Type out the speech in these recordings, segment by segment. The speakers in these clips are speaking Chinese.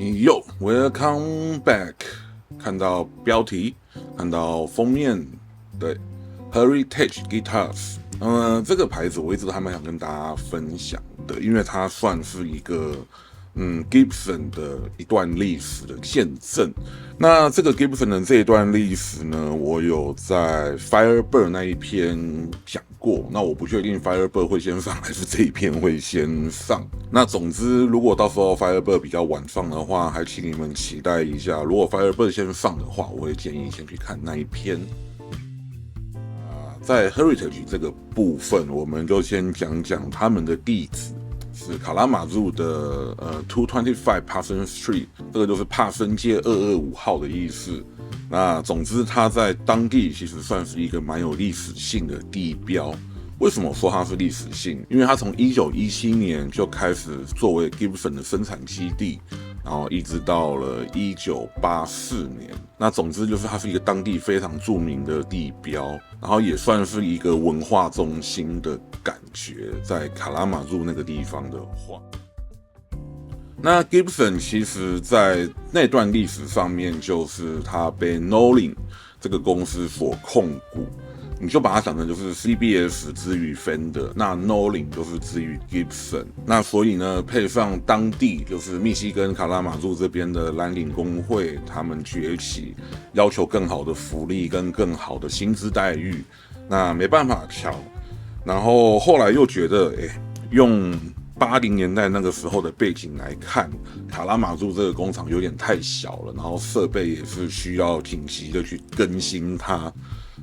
Yo, welcome back。看到标题，看到封面，对 ，Heritage Guitars。这个牌子我一直都还蛮想跟大家分享的，因为它算是一个Gibson 的一段历史的见证。那这个 Gibson 的这一段历史呢，我有在 Firebird 那一篇讲过。那我不确定 Firebird 会先上还是这一篇会先上。那总之，如果到时候 Firebird 比较晚上的话，还请你们期待一下。如果 Firebird 先上的话，我会建议先去看那一篇。在 Heritage 这个部分，我们就先讲讲他们的地址。是卡拉马祖的225 Parsons Street， 这个就是帕森街225号的意思。那总之，它在当地其实算是一个蛮有历史性的地标。为什么说它是历史性？因为它从1917年就开始作为 Gibson 的生产基地，然后一直到了1984年。那总之就是它是一个当地非常著名的地标，然后也算是一个文化中心的感觉，在卡拉马祖那个地方的话。那 Gibson 其实在那段历史上面，就是它被 Nolan 这个公司所控股。你就把它想成就是 CBS 之于 Fender， 那 Nolan 就是之于 Gibson， 那所以呢，配上当地就是密西根卡拉马祖这边的蓝领工会，他们崛起，要求更好的福利跟更好的薪资待遇，那没办法瞧。然后后来又觉得，用80年代那个时候的背景来看，卡拉马祖这个工厂有点太小了，然后设备也是需要紧急的去更新它。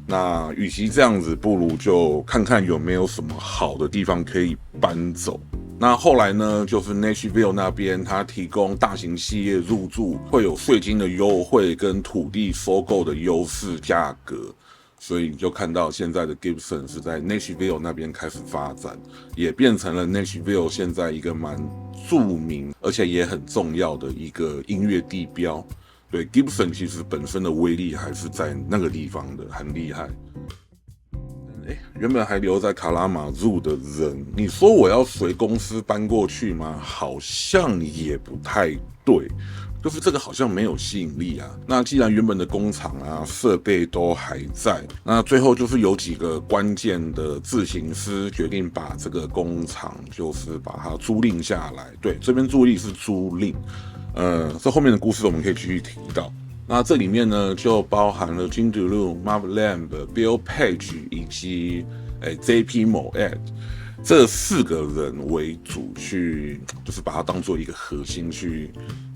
那与其这样子，不如就看看有没有什么好的地方可以搬走。那后来呢，就是 Nashville 那边，它提供大型企业入驻，会有税金的优惠跟土地收购的优势价格。所以你就看到现在的 Gibson 是在 Nashville 那边开始发展，也变成了 Nashville 现在一个蛮著名而且也很重要的一个音乐地标。对 Gibson 其实本身的威力还是在那个地方的，很厉害。原本还留在卡拉马祖的人，你说我要随公司搬过去吗？好像也不太对。就是这个好像没有吸引力啊。那既然原本的工厂啊设备都还在，那最后就是有几个关键的制型师决定把这个工厂就是把它租赁下来。对，这边租赁是租赁。这后面的故事我们可以继续提到。那这里面呢就包含了 Jim Dulu、Marv Lamb、Bill Page 以及JP Moed 这4个人为主去，就是把它当做一个核心去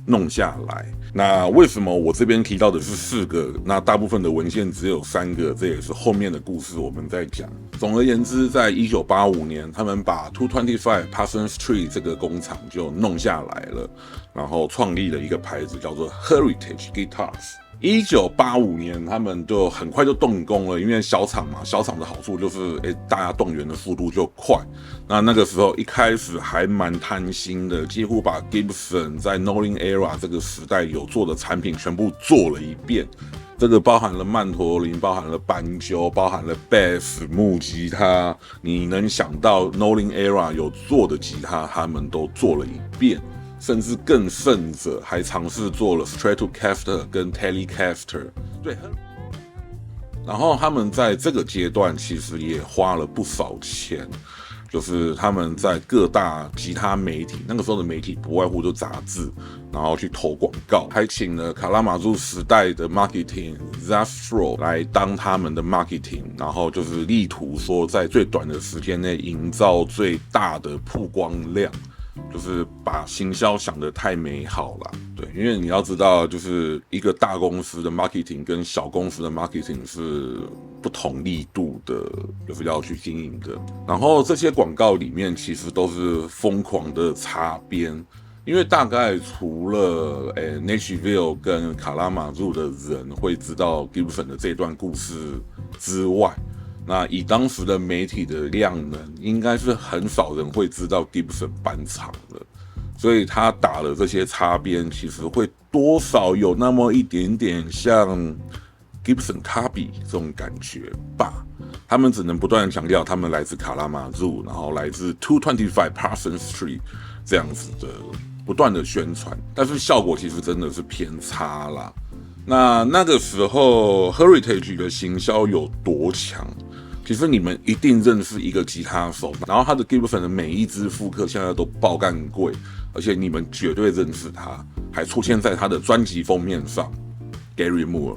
弄下来。那为什么我这边提到的是4个？那大部分的文献只有3个，这也是后面的故事我们在讲。总而言之，在1985年，他们把225 Parsons Street 这个工厂就弄下来了，然后创立了一个牌子叫做 Heritage Guitars。1985年，他们就很快就动工了，因为小厂嘛，小厂的好处就是大家动员的速度就快。那个时候一开始还蛮贪心的，几乎把 Gibson 在 Nolan Era 这个时代有做的产品全部做了一遍。这个包含了曼陀林，包含了斑鸠，包含了 bass 木吉他，你能想到 Nolan Era 有做的吉他，他们都做了一遍。甚至更甚者，还尝试做了 Stratocaster 跟 Telecaster。对，然后他们在这个阶段其实也花了不少钱，就是他们在各大吉他媒体，那个时候的媒体不外乎就杂志，然后去投广告，还请了卡拉马祖时代的 marketing Zafro 来当他们的 marketing， 然后就是力图说在最短的时间内营造最大的曝光量。就是把行销想得太美好了，对，因为你要知道，就是一个大公司的 marketing 跟小公司的 marketing 是不同力度的，就是要去经营的。然后这些广告里面其实都是疯狂的擦边，因为大概除了Nashville 跟卡拉马祖的人会知道 Gibson 的这段故事之外，那以当时的媒体的量能，应该是很少人会知道 Gibson 搬厂了，所以他打了这些擦边，其实会多少有那么一点点像 Gibson Copy 这种感觉吧。他们只能不断强调他们来自卡拉马祖，然后来自225 Parsons Street 这样子的不断的宣传，但是效果其实真的是偏差啦。那个时候 Heritage 的行销有多强？其实你们一定认识一个吉他手，然后他的 Gibson 的每一支复刻现在都爆干贵，而且你们绝对认识他，还出现在他的专辑封面上 ，Gary Moore。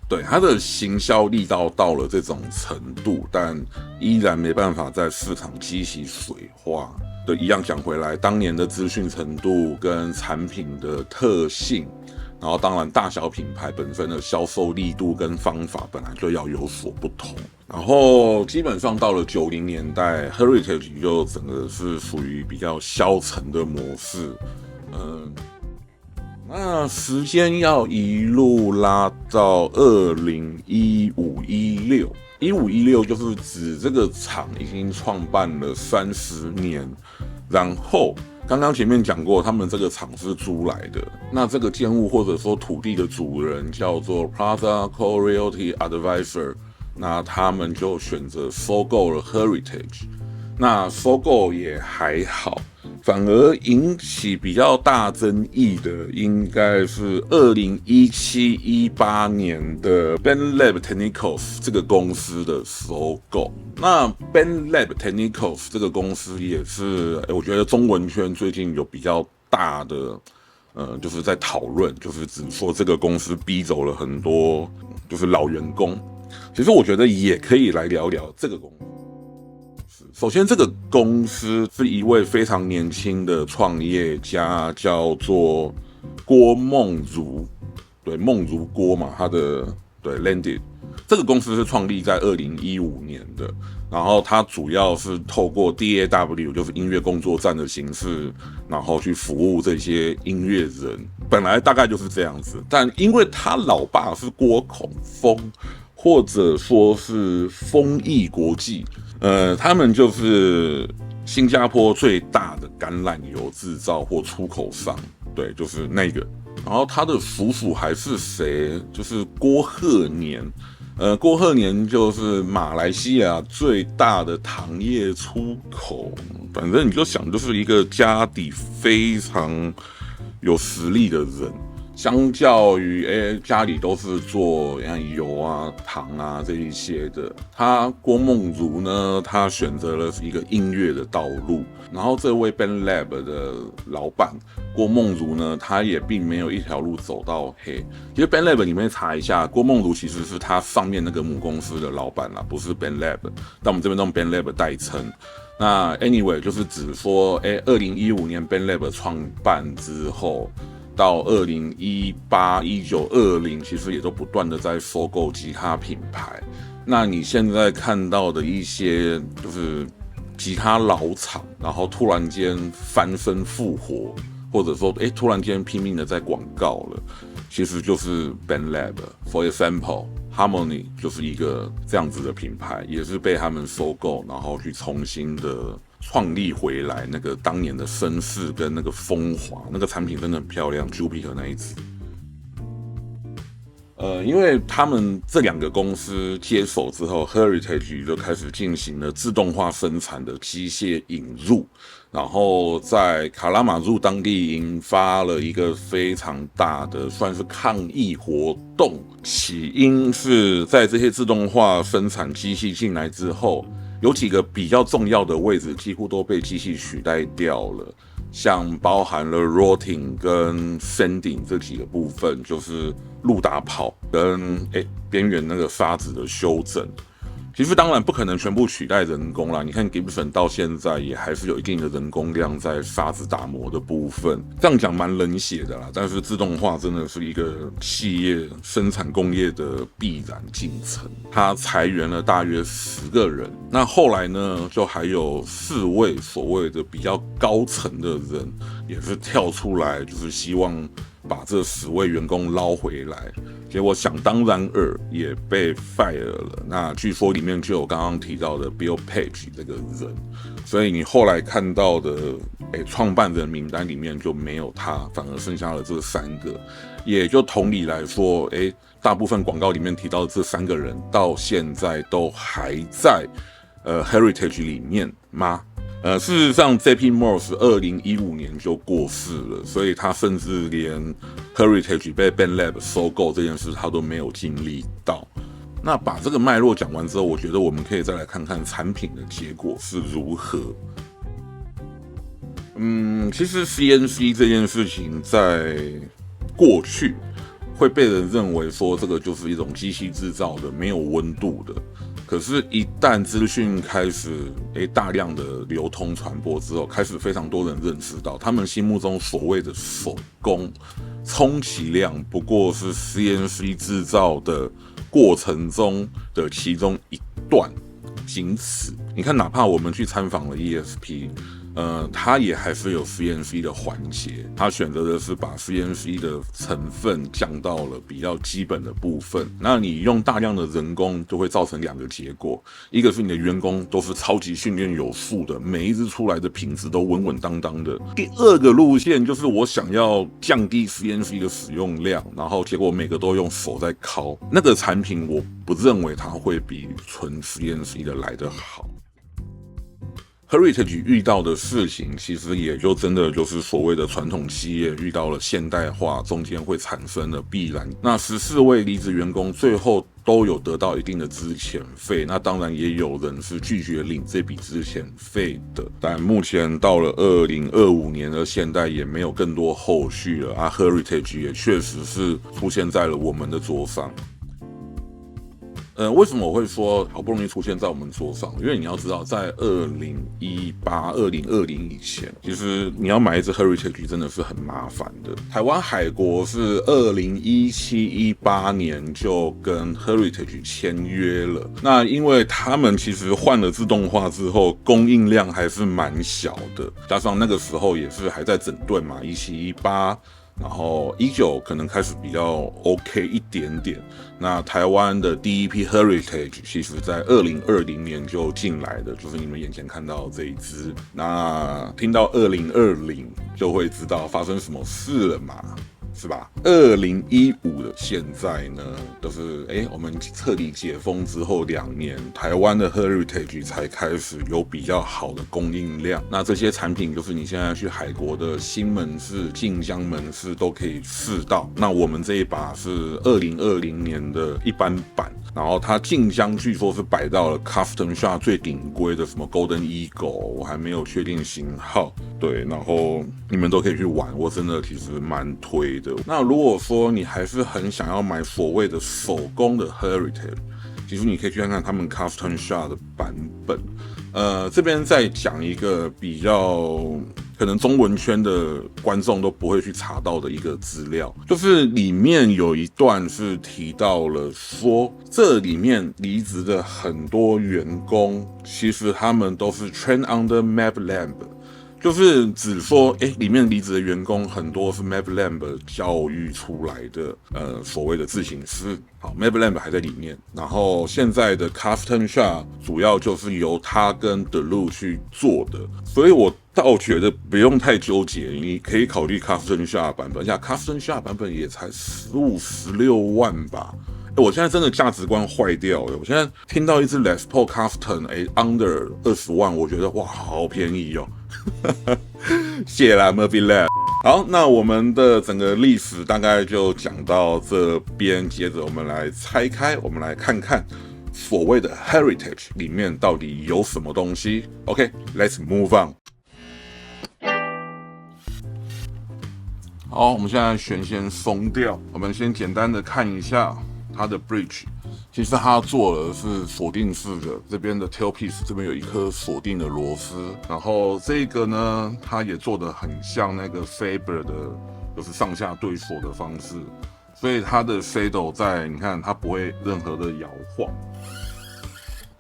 对，他的行销力道到了这种程度，但依然没办法在市场激起水花。对，一样讲回来，当年的资讯程度跟产品的特性，然后当然大小品牌本身的销售力度跟方法本来就要有所不同。然后基本上到了90年代 ，Heritage 就整个是属于比较消沉的模式。那时间要一路拉到2015-16，15-16就是指这个厂已经创办了30年，然后刚刚前面讲过，他们这个厂是租来的，那这个建物或者说土地的主人叫做 Plaza Core Realty Advisor， 那他们就选择收购了 Heritage， 那收购也还好。反而引起比较大争议的，应该是2017-18年的 BandLab Technicals 这个公司的收购。那 BandLab Technicals 这个公司也是，我觉得中文圈最近有比较大的，就是在讨论，就是只说这个公司逼走了很多就是老员工。其实我觉得也可以来聊聊这个公司。首先，这个公司是一位非常年轻的创业家，叫做郭梦如，对，梦如郭嘛，他的对 Landed。这个公司是创立在2015年的，然后它主要是透过 DAW， 就是音乐工作站的形式，然后去服务这些音乐人。本来大概就是这样子，但因为他老爸是郭孔峰，或者说是丰益国际。他们就是新加坡最大的橄榄油制造或出口商，对，就是那个。然后他的叔叔还是谁？就是郭鹤年。郭鹤年就是马来西亚最大的糖业出口。反正你就想，就是一个家底非常有实力的人。相较于家里都是做油啊、糖啊这一些的，郭梦如呢，他选择了一个音乐的道路。然后这位 BandLab 的老板郭梦如呢，他也并没有一条路走到黑。其实 BandLab 里面查一下，郭梦如其实是他上面那个母公司的老板啦，不是 BandLab， 但我们这边用 BandLab 代称。那 anyway 就是指说，2015年 BandLab 创办之后。到2018、19、20，其实也都不断的在收购吉他品牌。那你现在看到的一些就是吉他老厂，然后突然间翻身复活，或者说突然间拼命的在广告了，其实就是 BandLab。For example，Harmony 就是一个这样子的品牌，也是被他们收购，然后去重新的。创立回来那个当年的声势跟那个风华，那个产品真的很漂亮 ，Jupiter 那一支。因为他们这两个公司接手之后 ，Heritage 就开始进行了自动化生产的机械引入，然后在卡拉马入当地引发了一个非常大的算是抗议活动。起因是在这些自动化生产机器进来之后。有几个比较重要的位置几乎都被机器取代掉了，像包含了 Rotting 跟 Sanding 这几个部分，就是路打跑跟边缘那个发子的修正。其实当然不可能全部取代人工啦，你看 Gibson 到现在也还是有一定的人工量在发子打磨的部分，这样讲蛮冷血的啦。但是自动化真的是一个企业生产工业的必然进程，它裁员了大约10个人，那后来呢，就还有4位所谓的比较高层的人也是跳出来，就是希望把这10位员工捞回来，结果想当然尔也被 fire 了。那据说里面就有刚刚提到的 Bill Page 这个人，所以你后来看到的创办人名单里面就没有他，反而剩下了这3个。也就同理来说，大部分广告里面提到的这3个人到现在都还在Heritage 里面吗？事实上 JP Morse 2015年就过世了，所以他甚至连 Heritage 被 BandLab 收购这件事他都没有经历到。那把这个脉络讲完之后，我觉得我们可以再来看看产品的结果是如何。其实 CNC 这件事情在过去会被人认为说这个就是一种机器制造的，没有温度的。可是，一旦资讯开始大量的流通传播之后，开始非常多人认识到，他们心目中所谓的手工，充其量不过是 CNC 制造的过程中的其中一段，仅此。你看，哪怕我们去参访了 ESP。它也还是有 CNC 的环节，它选择的是把 CNC 的成分降到了比较基本的部分。那你用大量的人工，就会造成2个结果：一个是你的员工都是超级训练有素的，每一只出来的品质都稳稳当当的；第2个路线就是我想要降低 CNC 的使用量，然后结果每个都用手在敲，那个产品我不认为它会比纯 CNC 的来得好。Heritage 遇到的事情，其实也就真的就是所谓的传统企业遇到了现代化，中间会产生的必然。那14位离职员工最后都有得到一定的资遣费，那当然也有人是拒绝领这笔资遣费的。但目前到了2025年的现代，也没有更多后续了啊。Heritage 也确实是出现在了我们的桌上。为什么我会说好不容易出现在我们桌上？因为你要知道，在2018、2020以前，其实你要买一只 Heritage 真的是很麻烦的。台湾海国是2017、18年就跟 Heritage 签约了。那因为他们其实换了自动化之后，供应量还是蛮小的，加上那个时候也是还在整顿嘛，17、18。然后19可能开始比较 OK 一点点。那台湾的第一批 Heritage 其实在2020年就进来的，就是你们眼前看到这一支。那听到2020就会知道发生什么事了嘛，是吧？2015的现在呢，就是我们彻底解封之后2年，台湾的 Heritage 才开始有比较好的供应量。那这些产品就是你现在去海国的新门市、晋江门市都可以试到。那我们这一把是2020年的一般版，然后它晋江据说是摆到了 Custom Shop 最顶规的什么 Golden Eagle， 我还没有确定型号。对，然后你们都可以去玩，我真的其实蛮推的。那如果说你还是很想要买所谓的手工的 Heritage， 其实你可以去看看他们 Custom Shop 的版本。这边再讲一个比较可能中文圈的观众都不会去查到的一个资料，就是里面有一段是提到了说，这里面离职的很多员工，其实他们都是 train under MapLab。就是只说，里面离职的员工很多是 MapLab 教育出来的，所谓的自行师。好 ，MapLab 还在里面。然后现在的 Custom Shop 主要就是由他跟 Delu 去做的，所以我倒觉得不用太纠结，你可以考虑 Custom Shop 版本。Custom Shop 版本也才15、16万吧。我现在真的价值观坏掉了。我现在听到一支 Les Paul Custom under 20万，我觉得哇，好便宜哦。谢啦 Murphy Lab。好，那我们的整个历史大概就讲到这边，接着我们来拆开，我们来看看所谓的 Heritage 里面到底有什么东西。OK，let's move on。好，我们现在弦先松掉，我们先简单的看一下它的 bridge。其实它做的是锁定式的，这边的 tailpiece 这边有一颗锁定的螺丝，然后这个呢，它也做得很像那个 Faber 的，就是上下对锁的方式，所以它的 saddle 在，你看它不会任何的摇晃。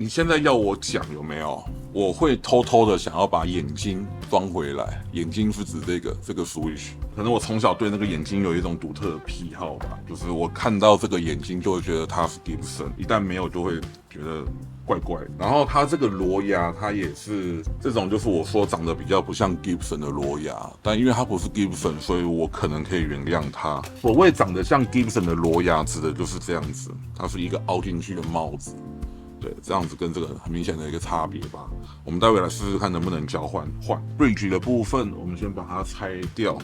你现在要我讲有没有？我会偷偷的想要把眼睛装回来。眼睛是指这个 switch， 可能我从小对那个眼睛有一种独特的癖好吧，就是我看到这个眼睛就会觉得它是 Gibson， 一旦没有就会觉得怪怪。然后它这个螺牙，它也是这种，就是我说长得比较不像 Gibson 的螺牙，但因为它不是 Gibson， 所以我可能可以原谅它。所谓长得像 Gibson 的螺牙，指的就是这样子，它是一个凹进去的帽子。对，这样子跟这个很明显的一个差别吧。我们待会来试试看能不能交换。bridge 的部分，我们先把它拆掉。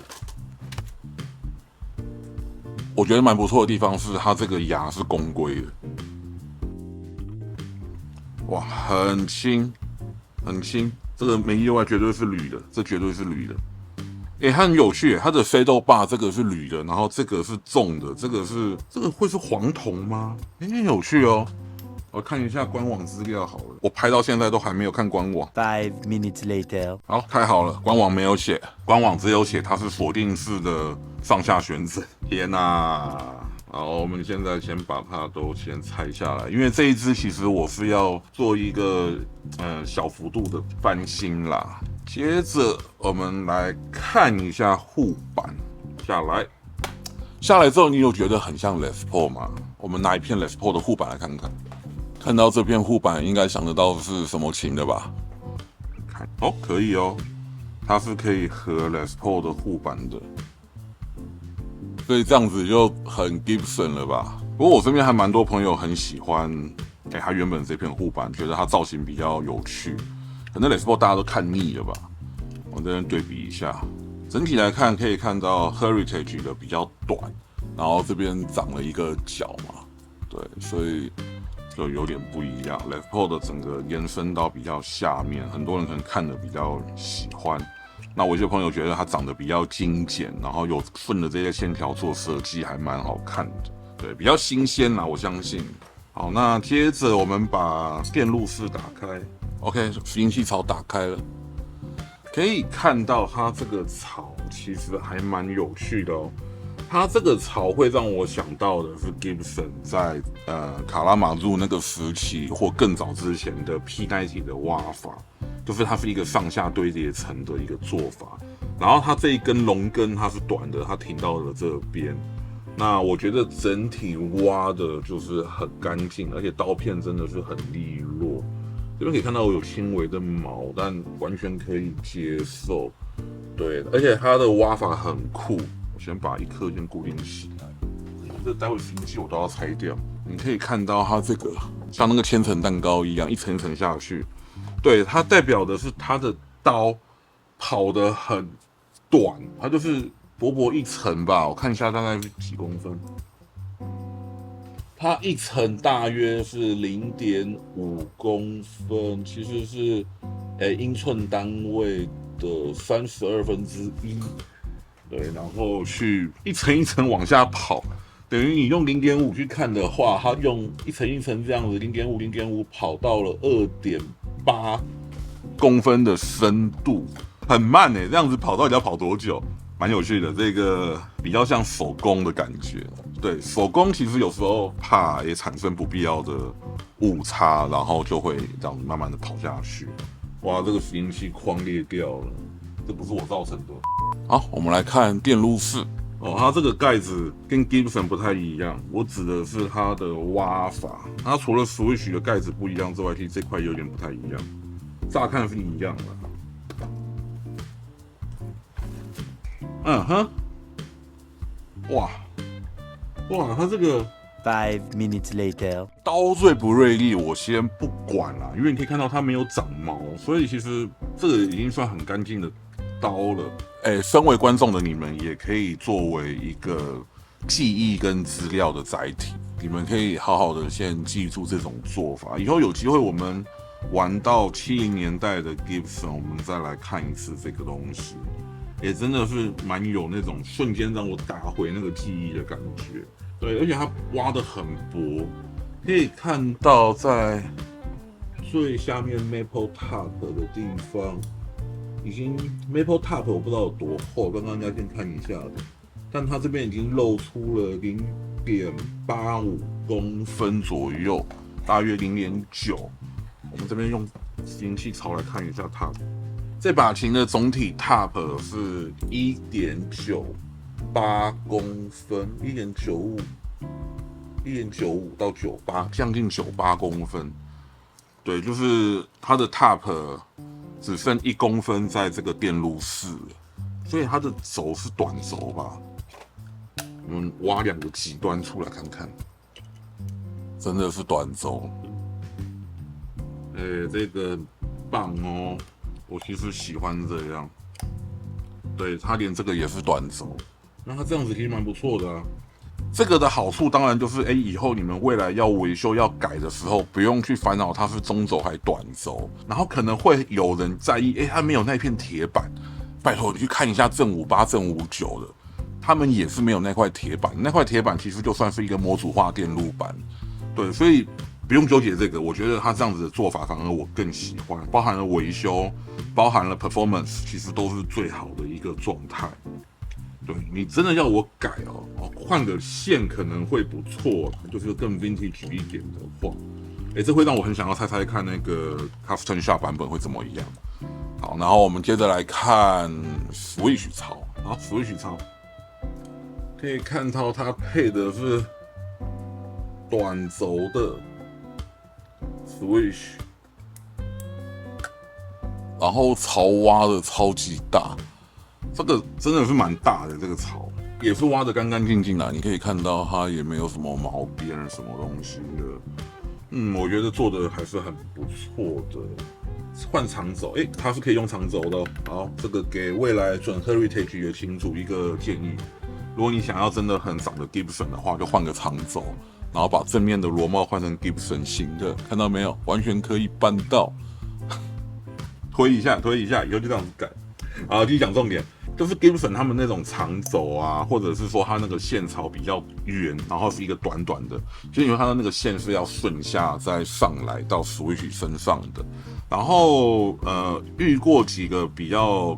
我觉得蛮不错的地方是它这个牙是公规的，哇，很轻，很轻，这个没意外绝对是铝的，这绝对是铝的。它很有趣，它的飞豆把这个是铝的，然后这个是重的，这个会是黄铜吗？很有趣哦。我看一下官网资料好了，我拍到现在都还没有看官网。5 minutes later， 好，太好了，官网没有写，官网只有写它是锁定式的上下旋枕。天哪！好，我们现在先把它都先拆下来，因为这一支其实我是要做一个小幅度的翻新啦。接着我们来看一下护板，下来之后，你有觉得很像 Les Paul 吗？我们拿一片 Les Paul 的护板来看看。看到这片护板，应该想得到是什么琴的吧？看哦，可以哦，它是可以合 Les Paul 的护板的，所以这样子就很 Gibson 了吧？不过我身边还蛮多朋友很喜欢，它原本这片护板，觉得它造型比较有趣。可能 Les Paul 大家都看腻了吧？我这边对比一下，整体来看可以看到 Heritage 的比较短，然后这边长了一个角嘛，对，所以就有点不一样。Les Paul 的整个延伸到比较下面，很多人可能看的比较喜欢。那我一些朋友觉得它长得比较精简，然后有顺着这些线条做设计，还蛮好看的。对，比较新鲜啦，我相信。好，那接着我们把电路室打开。OK， 拾音器槽打开了，可以看到它这个槽其实还蛮有趣的哦。它这个槽会让我想到的是 Gibson 在卡拉马入那个时期或更早之前的 P90 的挖法，就是它是一个上下堆叠层的一个做法。然后它这一根龙根它是短的，它停到了这边。那我觉得整体挖的就是很干净，而且刀片真的是很利落。这边可以看到我有轻微的毛，但完全可以接受。对，而且它的挖法很酷。我先把一颗先固定起来，这待会拾音器我都要拆掉。你可以看到它这个像那个千层蛋糕一样，一层一层下去。对，它代表的是它的刀跑得很短，它就是薄薄一层吧。我看一下大概是几公分。它一层大约是0.5公分，其实是英寸单位的1/32。对，然后去一层一层往下跑，等于你用0.5去看的话，它用一层一层这样子0.5跑到了2.8公分的深度，很慢这样子跑到底要跑多久？蛮有趣的，这个比较像手工的感觉。对，手工其实有时候怕也产生不必要的误差，然后就会这样子慢慢的跑下去。哇，这个拾音器框裂掉了，这不是我造成的。好，我们来看电路室。它这个盖子跟 Gibson 不太一样，我指的是它的挖法。它除了 Switch 的盖子不一样之外，其实这块有点不太一样。乍看是一样的。哇，它这个5 minutes later， 刀最不锐利，我先不管啦，因为你可以看到它没有长毛，所以其实这个已经算很干净的刀了。身为观众的你们也可以作为一个记忆跟资料的载体，你们可以好好的先记住这种做法，以后有机会我们玩到70年代的 Gibson， 我们再来看一次这个东西。也真的是蛮有那种瞬间让我打回那个记忆的感觉。对，而且它挖得很薄，可以看到在最下面 Maple Top 的地方，已经 Maple Top 我不知道有多厚，刚刚应该先看一下的，但它这边已经露出了0.85公分左右，大约0.9。我们这边用拾音器槽来看一下 Top。这把琴的总体 top 是1.98公分，1.95到98，将近98公分。对，就是它的 top 只剩1公分在这个电路室了，所以它的轴是短轴吧？我们挖2个极端出来看看，真的是短轴。这个很棒哦，我其实喜欢这样。对，它连这个也是短轴，那它这样子其实蛮不错的啊。这个的好处当然就是，以后你们未来要维修要改的时候，不用去烦恼它是中轴还是短轴。然后可能会有人在意，它没有那片铁板。拜托你去看一下正58、正59的，他们也是没有那块铁板。那块铁板其实就算是一个模组化电路板，对，所以不用纠结这个。我觉得他这样子的做法反而我更喜欢，包含了维修，包含了 performance， 其实都是最好的一个状态。对，你真的要我改换个线可能会不错，就是更 vintage 一点的话，这会让我很想要猜猜看那个 custom shop 版本会怎么样。好，然后我们接着来看 Switch 槽。好 ，Switch 槽可以看到它配的是短轴的 Switch， 然后槽挖的超级大。这个真的是蛮大的，这个槽也是挖的干干净净的，你可以看到它也没有什么毛边什么东西的。我觉得做的还是很不错的。换长轴，它是可以用长轴的。好，这个给未来转 Heritage 的群组一个建议：如果你想要真的很爽的 Gibson 的话，就换个长轴，然后把正面的螺帽换成 Gibson 型的，看到没有？完全可以办到。推一下，以后就这样子改。好，继续讲重点。就是 Gibson 他们那种长轴啊，或者是说它那个线槽比较圆，然后是一个短短的，就因为它的那个线是要顺下再上来到 Switch 身上的。然后遇过几个比较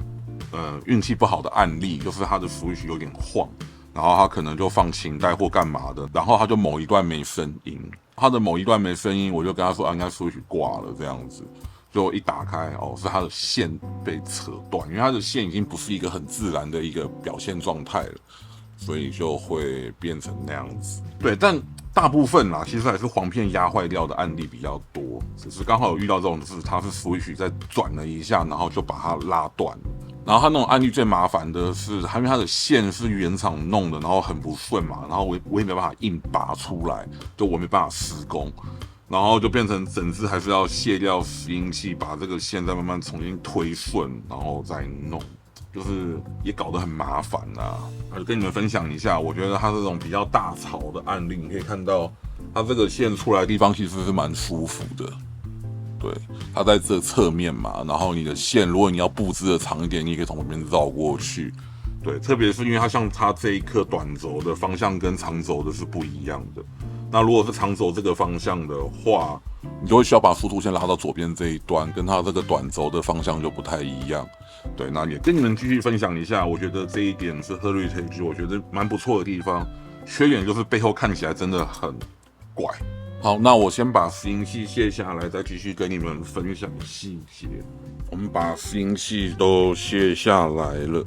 运气不好的案例，就是它的 Switch 有点晃，然后它可能就放琴带或干嘛的，然后它就某一段没声音，它的某一段没声音，我就跟他说应该 Switch 挂了这样子。就一打开是它的线被扯断，因为它的线已经不是一个很自然的一个表现状态了，所以就会变成那样子。对，但大部分其实还是簧片压坏掉的案例比较多，只是刚好有遇到这种，就是它是 Switch 再转了一下，然后就把它拉断了。然后它那种案例最麻烦的是，因为它的线是原厂弄的，然后很不顺嘛，然后我也没办法硬拔出来，就我没办法施工。然后就变成整只还是要卸掉拾音器，把这个线再慢慢重新推顺，然后再弄，就是也搞得很麻烦啦。就跟你们分享一下，我觉得它这种比较大槽的案例，你可以看到它这个线出来的地方其实是蛮舒服的。对，它在这侧面嘛，然后你的线如果你要布置的长一点，你也可以从旁边绕过去。对，特别是因为它这一颗短轴的方向跟长轴的是不一样的。那如果是长轴这个方向的话，你就会需要把输出线拉到左边这一端，跟它这个短轴的方向就不太一样。对，那也跟你们继续分享一下，我觉得这一点是 Heritage 我觉得蛮不错的地方。缺点就是背后看起来真的很怪。好，那我先把拾音器卸下来，再继续跟你们分享细节。我们把拾音器都卸下来了，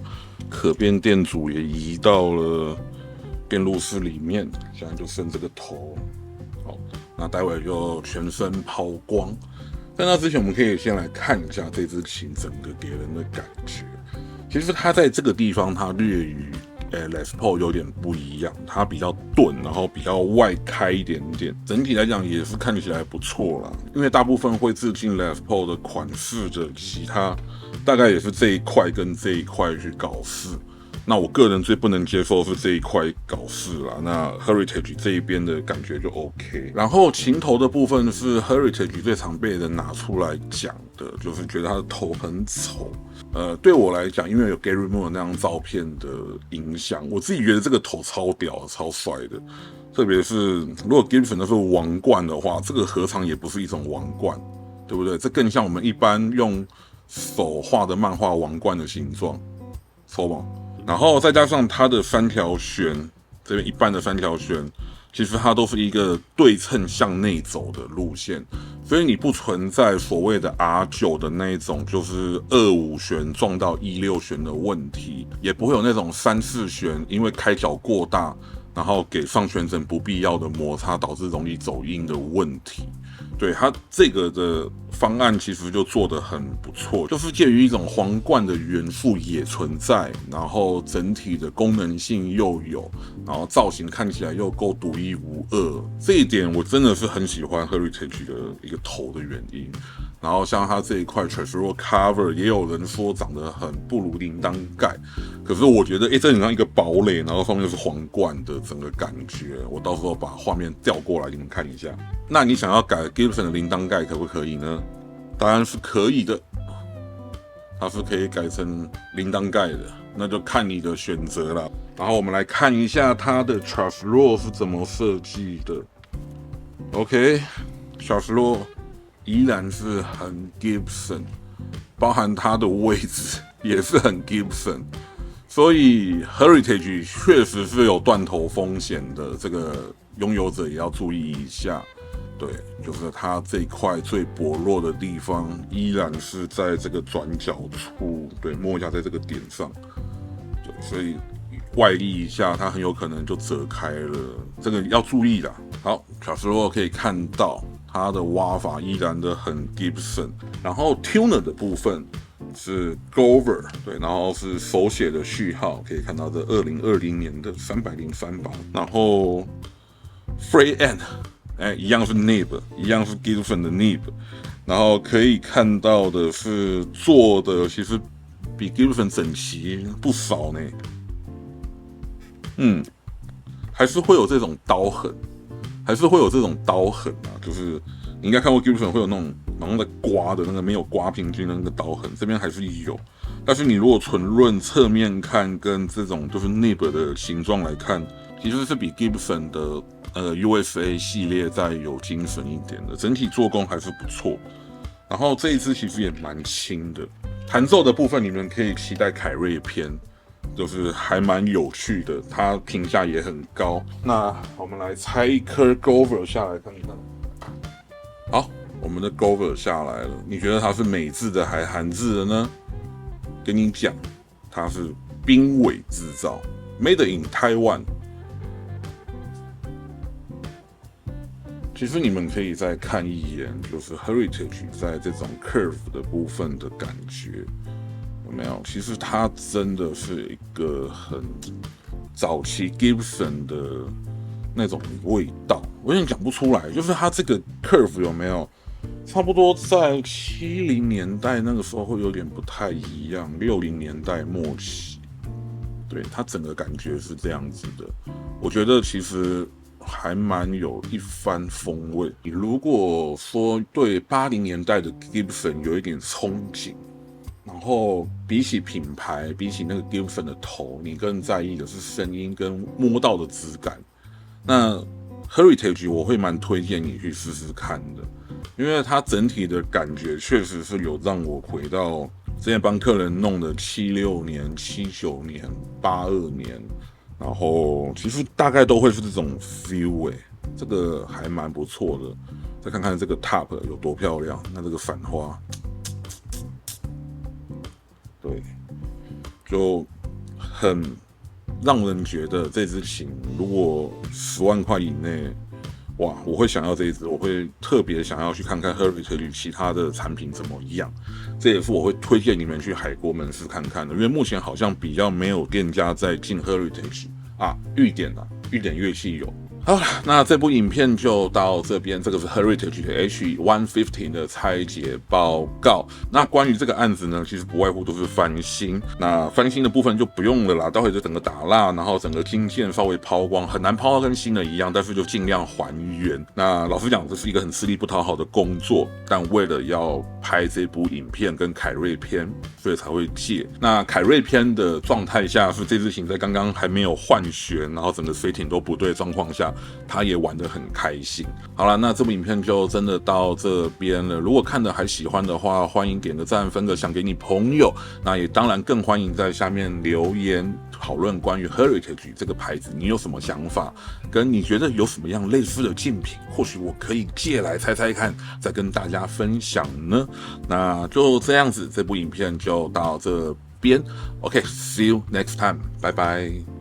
可变电阻也移到了电路室里面，现在就剩这个头。好，那待会就全身抛光。在那之前，我们可以先来看一下这支琴整个给人的感觉。其实它在这个地方，它略与Les Paul 有点不一样，它比较钝，然后比较外开一点点。整体来讲也是看起来不错啦，因为大部分会致敬 Les Paul 的款式的吉他，大概也是这一块跟这一块去搞事。那我个人最不能接受的是这一块搞事啦，那 Heritage 这一边的感觉就 OK。然后琴头的部分是 Heritage 最常被人拿出来讲的，就是觉得它的头很丑。对我来讲，因为有 Gary Moore 那张照片的影响，我自己觉得这个头超屌、超帅的。特别是如果 Gibson 那是王冠的话，这个何尝也不是一种王冠，对不对？这更像我们一般用手画的漫画王冠的形状，抽吗？然后再加上它的三条弦，这边一半的三条弦，其实它都是一个对称向内走的路线，所以你不存在所谓的 R9 的那一种，就是25弦撞到16弦的问题，也不会有那种3、4弦因为开角过大，然后给上弦枕不必要的摩擦，导致容易走音的问题。对，它这个的方案其实就做得很不错，就是介于一种皇冠的元素也存在，然后整体的功能性又有，然后造型看起来又够独一无二，这一点我真的是很喜欢 Heritage 的一个头的原因。然后像它这一块 Trezor Cover， 也有人说长得很不如铃铛盖，可是我觉得，这很像一个堡垒，然后上面又是皇冠的整个感觉。我到时候把画面调过来给你们看一下。那你想要改 Gibson 的铃铛盖可不可以呢？当然是可以的，它是可以改成铃铛盖的，那就看你的选择了。然后我们来看一下它的 Trezor 是怎么设计的。OK，Trezor 依然是很 Gibson， 包含它的位置也是很 Gibson， 所以 Heritage 确实是有断头风险的，这个拥有者也要注意一下。对，就是它这一块最薄弱的地方，依然是在这个转角处，对，摸一下在这个点上，对，所以外力一下，它很有可能就折开了，这个要注意啦。好，小时候可以看到它的挖法依然的很 Gibson， 然后 tuner 的部分是 Grover， 对，然后是手写的序号，可以看到这2020年的303把，然后 Free End， 一样是 nib， 一样是 Gibson 的 nib， 然后可以看到的是做的其实比 Gibson 整齐不少呢，还是会有这种刀痕。就是你应该看过 Gibson 会有那种好像在刮的那个没有刮平均的那个刀痕，这边还是有。但是你如果纯论侧面看跟这种就是 nib 的形状来看，其实是比 Gibson 的USA 系列再有精神一点的，整体做工还是不错。然后这一支其实也蛮轻的，弹奏的部分你们可以期待凯瑞篇。就是还蛮有趣的，它评价也很高。那我们来拆一颗 Grover 下来看看。好，我们的 Grover 下来了，你觉得它是美制的还是韩制的呢？跟你讲，它是濒危制造 ，Made in Taiwan。其实你们可以再看一眼，就是 Heritage 在这种 curve 的部分的感觉。有没有？其实它真的是一个很早期 Gibson 的那种味道，我有点讲不出来。就是它这个 curve 有没有？差不多在70年代那个时候会有点不太一样，60年代末期，对，它整个感觉是这样子的。我觉得其实还蛮有一番风味。你如果说对80年代的 Gibson 有一点憧憬，然后比起品牌，比起那个 Gibson 的头，你更在意的是声音跟摸到的质感。那 Heritage 我会蛮推荐你去试试看的，因为它整体的感觉确实是有让我回到之前帮客人弄的76年、79年、82年，然后其实大概都会是这种 feel，这个还蛮不错的。再看看这个 top 有多漂亮，那这个反花。对，就很让人觉得这支琴如果10万块以内，哇，我会想要这一支，我会特别想要去看看 Heritage 其他的产品怎么样。这也是我会推荐你们去海国门市看看的，因为目前好像比较没有店家在进 Heritage 啊，玉典乐器有。好了，那这部影片就到这边。这个是 Heritage H150 的拆解报告。那关于这个案子呢，其实不外乎都是翻新。那翻新的部分就不用了啦，待会就整个打蜡，然后整个金线稍微抛光，很难抛到跟新的一样，但是就尽量还原。那老实讲，这是一个很吃力不讨好的工作，但为了要拍这部影片跟凯瑞篇，所以才会借。那凯瑞篇的状态下是这支琴在刚刚还没有换弦，然后整个水挺都不对的状况下，他也玩得很开心。好了，那这部影片就真的到这边了。如果看的还喜欢的话，欢迎点个赞，分个享给你朋友。那也当然更欢迎在下面留言讨论关于 Heritage 这个牌子，你有什么想法？跟你觉得有什么样类似的竞品，或许我可以借来猜猜看，再跟大家分享呢。那就这样子，这部影片就到这边。OK，see you next time，拜拜。